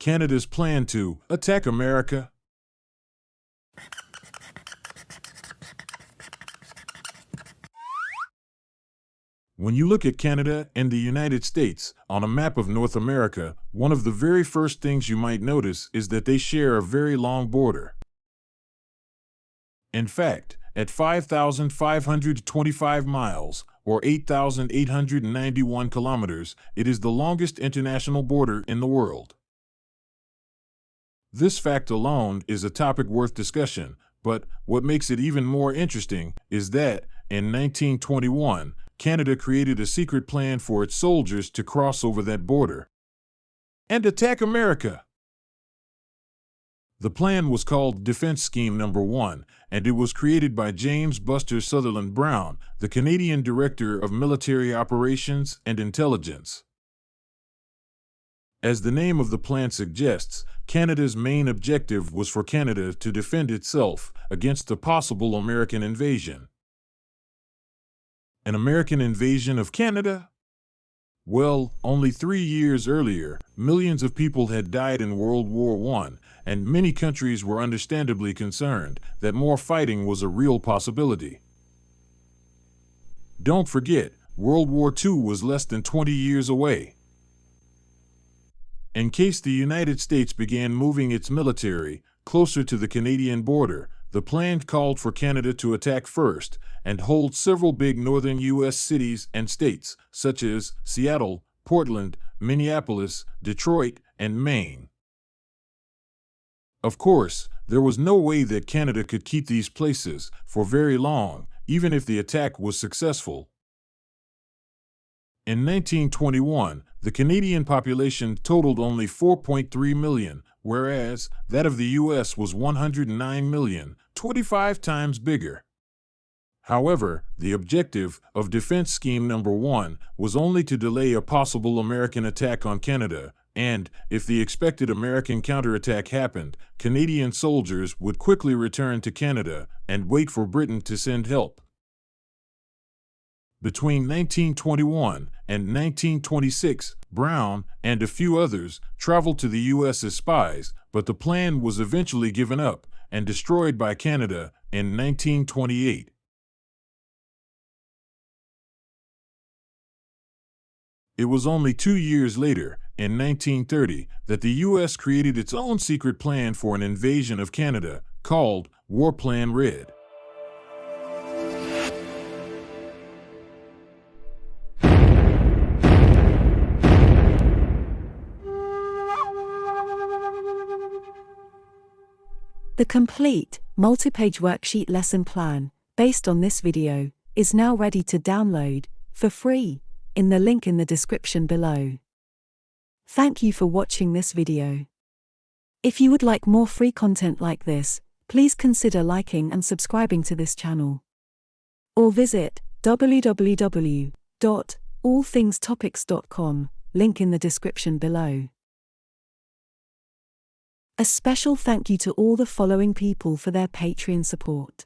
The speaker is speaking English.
Canada's plan to attack America. When you look at Canada and the United States on a map of North America, one of the very first things you might notice is that they share a very long border. In fact, at 5,525 miles, or 8,891 kilometers, it is the longest international border in the world. This fact alone is a topic worth discussion, but what makes it even more interesting is that, in 1921, Canada created a secret plan for its soldiers to cross over that border and attack America. The plan was called Defense Scheme No. 1, and it was created by James Buster Sutherland Brown, the Canadian Director of Military Operations and Intelligence. As the name of the plan suggests, Canada's main objective was for Canada to defend itself against a possible American invasion. An American invasion of Canada? Well, only 3 years earlier, millions of people had died in World War I, and many countries were understandably concerned that more fighting was a real possibility. Don't forget, World War II was less than 20 years away. In case the United States began moving its military closer to the Canadian border, the plan called for Canada to attack first and hold several big northern U.S. cities and states, such as Seattle, Portland, Minneapolis, Detroit, and Maine. Of course, there was no way that Canada could keep these places for very long, even if the attack was successful. In 1921, the Canadian population totaled only 4.3 million, whereas that of the U.S. was 109 million, 25 times bigger. However, the objective of Defense Scheme No. 1 was only to delay a possible American attack on Canada, and, if the expected American counterattack happened, Canadian soldiers would quickly return to Canada and wait for Britain to send help. Between 1921 and 1926, Brown and a few others traveled to the U.S. as spies, but the plan was eventually given up and destroyed by Canada in 1928. It was only 2 years later, in 1930, that the U.S. created its own secret plan for an invasion of Canada, called War Plan Red. The complete, multi-page worksheet lesson plan, based on this video, is now ready to download, for free, in the link in the description below. Thank you for watching this video. If you would like more free content like this, please consider liking and subscribing to this channel. Or visit www.allthingstopics.com, link in the description below. A special thank you to all the following people for their Patreon support.